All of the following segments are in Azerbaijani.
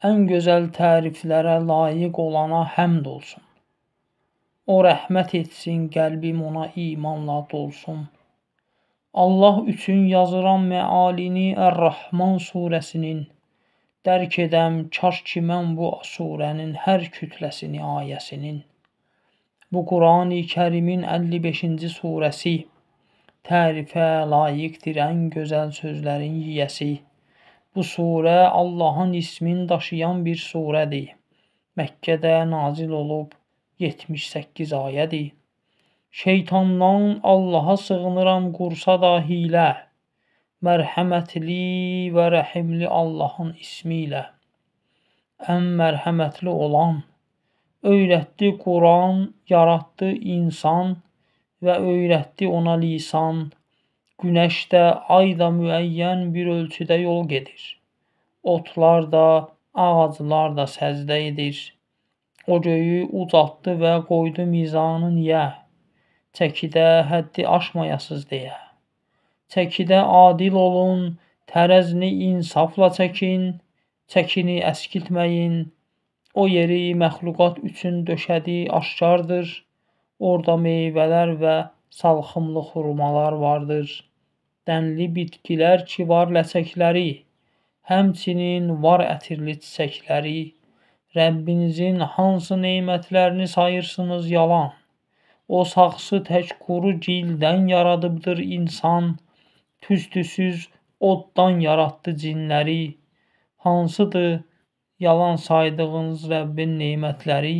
En güzel təriflərə layiq olana həmd olsun. O rəhmət etsin, qəlbim ona imanla dolsun. Allah üçün yazıram mealini Ər-Rahman surəsinin. Dərk edəm kaş ki mən bu surənin hər kütləsini, ayəsinin. Bu Qur'an-ı Kərimin 55-ci surəsi. Tərifə layiqdir ən gözəl sözlərin yiyəsi. Bu surə Allahın ismini daşıyan bir surədir. Məkkədə nazil olub 78 ayədir. Şeytandan Allaha sığınıram qursa da hilə. Mərhəmətli və rəhimli Allahın ismi ilə. Ən mərhəmətli olan, öyrətdi Qur'an, yaratdı insan və öyrətdi ona lisan. Günəş də, ay da müəyyən bir ölçüdə yol gedir. Otlar da, ağaclar da səcdə edir. O göyü ucaltdı və qoydu mizanı niyə? Çəkidə həddi aşmayasız deyə. Çəkidə adil olun, tərəzini insafla çəkin, çəkini əskiltməyin. O yeri məxluqat üçün döşədi aşkardır. Orada meyvələr və salxımlı xurmalar vardır. Dənli bitkilər ki var ləçəkləri, həmçinin var ətirli çiçəkləri. Rəbbinizin hansı nemətlərini sayırsınız yalan? O saxsı tək quru gildən yaradıbdır insan, tüstüsüz oddan yaratdı cinləri. Hansıdır yalan saydığınız Rəbbin nemətləri?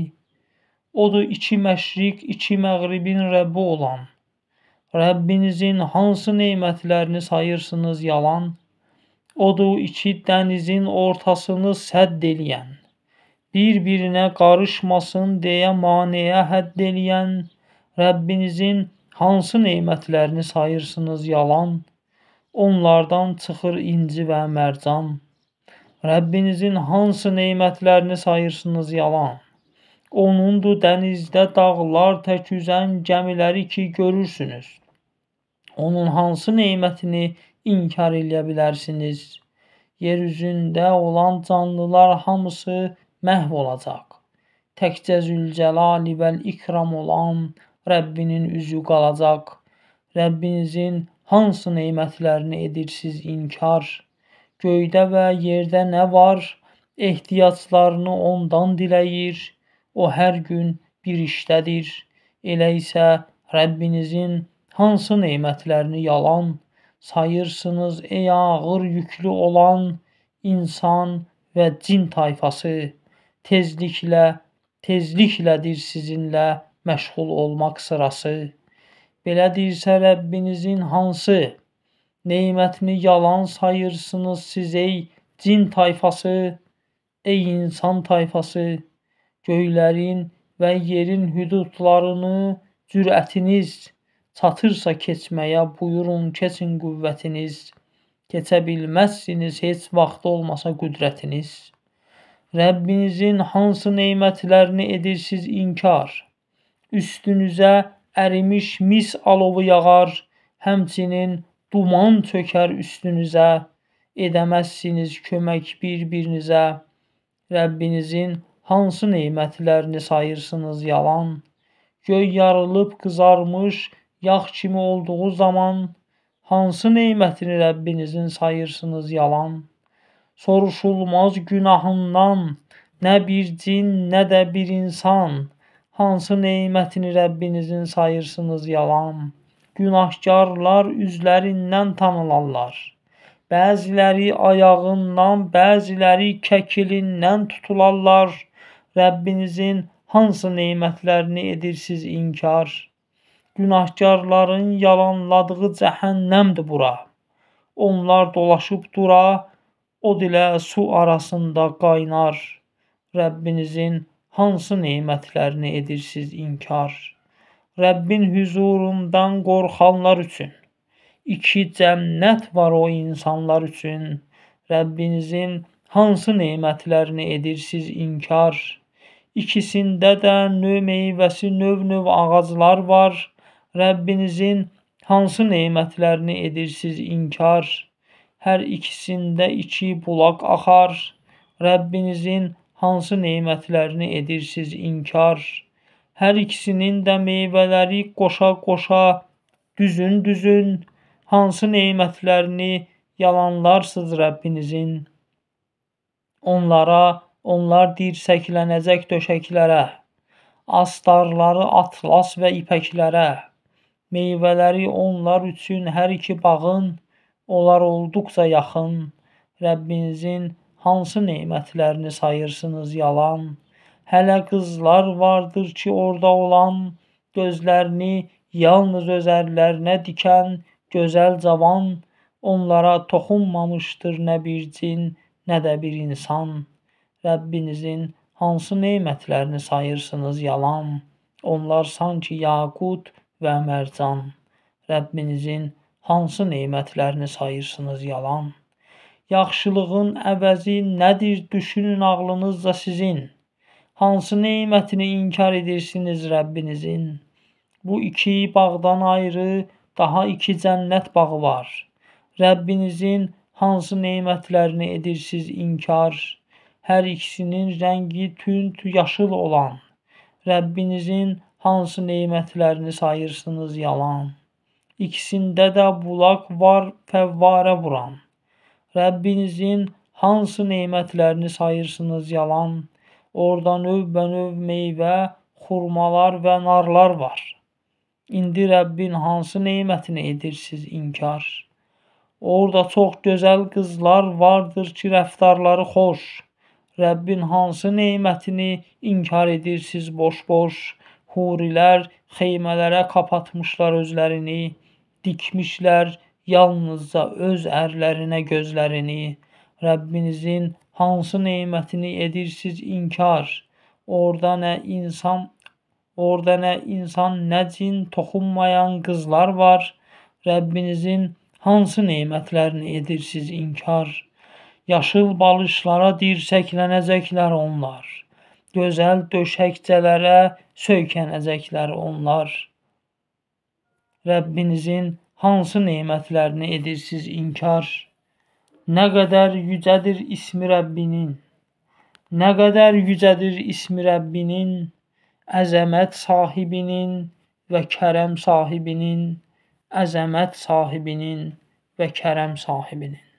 Odur iki məşriq, iki məğribin Rəbbi olan. Rəbbinizin hansı nemətlərini sayırsınız yalan? Odur iki dənizin ortasını sədd eləyən. Bir-birinə qarışmasın deyə maneə hədd eləyən. Rəbbinizin hansı nemətlərini sayırsınız yalan? Onlardan çıxır inci və mərcan. Rəbbinizin hansı nemətlərini sayırsınız yalan? Onundur dənizdə dağlar tək üzən gəmiləri ki görürsünüz. Onun hansı nemətini inkar eləyə bilərsiniz? Yer üzündə olan canlılar hamısı məhv olacaq. Təkcə Zülcəlali vəl ikram olan Rəbbinin üzü qalacaq. Rəbbinizin hansı nemətlərini edirsiz inkar? Göydə və yerdə nə var? Ehtiyaclarını ondan diləyir. O hər gün bir işdədir. Elə isə Rəbbinizin hansı nemətlərini yalan sayırsınız ey ağır yüklü olan insan və cin tayfası? Tezliklədir sizinlə məşğul olmaq sırası. Belədirsə Rəbbinizin hansı nemətini yalan sayırsınız siz ey cin tayfası, ey insan tayfası? Göylərin və yerin hüdudlarını cürətiniz çatırsa keçməyə buyurun keçin qüvvətiniz. Keçə bilməzsiniz heç vaxt olmasa qüdrətiniz. Rəbbinizin hansı nemətlərini edirsiz inkar? Üstünüzə ərimiş mis alovu yağar, həmçinin duman çökər üstünüzə. Edəməzsiniz kömək bir-birinizə. Rəbbinizin hansı nemətlərini sayırsınız yalan? Göy yarılıb qızarmış yağ kimi olduğu zaman hansı nemətini Rəbbinizin sayırsınız yalan? Soruşulmaz günahından nə bir cin, nə də bir insan. Hansı nemətini Rəbbinizin sayırsınız yalan? Günahkarlar üzlərindən tanılarlar. Bəziləri ayağından, bəziləri kəkilindən tutularlar. Rəbbinizin hansı nemətlərini edirsiz inkar? Günahkarların yalanladığı cəhənnəmdir bura. Onlar dolaşıb dura, o dilə su arasında qaynar. Rəbbinizin hansı nemətlərini edirsiz inkar? Rəbbin hüzurundan qorxanlar üçün iki cənnət var o insanlar üçün. Rəbbinizin hansı nemətlərini edirsiz inkar? İkisində də növ meyvəsi, növ ağaclar var. Rəbbinizin hansı nemətlərini edirsiz inkar? Hər ikisində iki bulaq axar. Rəbbinizin hansı nemətlərini edirsiz inkar? Hər ikisinin də meyvələri qoşa-qoşa düzün, hansı nemətlərini yalanlarsız Rəbbinizin? Onlar dirsəklənəcək döşəklərə, astarları atlas və ipəklərə, meyvələri onlar üçün hər iki bağın, onlar olduqca yaxın. Rəbbinizin hansı nemətlərini sayırsınız yalan? Hələ qızlar vardır ki, orada olan, gözlərini yalnız öz ərlərinə dikən gözəl cavan, onlara toxunmamışdır nə bir cin, nə də bir insan. Rəbbinizin hansı nemətlərini sayırsınız yalan? Onlar sanki yaqut və mərcan. Rəbbinizin hansı nemətlərini sayırsınız yalan? Yaxşılığın əvəzi nədir, düşünün ağlınızca sizin. Hansı nemətini inkar edirsiniz Rəbbinizin? Bu iki bağdan ayrı daha iki cənnət bağı var. Rəbbinizin hansı nemətlərini edirsiz inkar? Hər ikisinin rəngi tünd yaşıl olan. Rəbbinizin hansı nemətlərini sayırsınız yalan? İkisində də bulaq var fəvvarə vuran. Rəbbinizin hansı nemətlərini sayırsınız yalan? Orada növbənöv meyvə, xurmalar və narlar var. İndi Rəbbin hansı nemətini edirsiz inkar? Orada çox gözəl qızlar vardır ki, rəftarları xoş. Rəbbin hansı nemətini inkar edirsiz boş-boş? Hurilər xeymələrə kapatmışlar özlərini, dikmişlər yalnızca öz ərlərinə gözlərini. Rəbbinizin hansı nemətini edirsiz inkar? Orada nə insan, nə cin toxunmayan qızlar var. Rəbbinizin hansı nemətlərini edirsiz inkar? Yaşıl balışlara dirsəklənəcəklər onlar. Gözəl döşəkçələrə söykənəcəklər onlar. Rəbbinizin hansı nemətlərini edirsiz inkar? Nə qədər yücədir ismi Rəbbinin, nə qədər yücədir ismi Rəbbinin, əzəmət sahibinin və kərəm sahibinin, əzəmət sahibinin və kərəm sahibinin.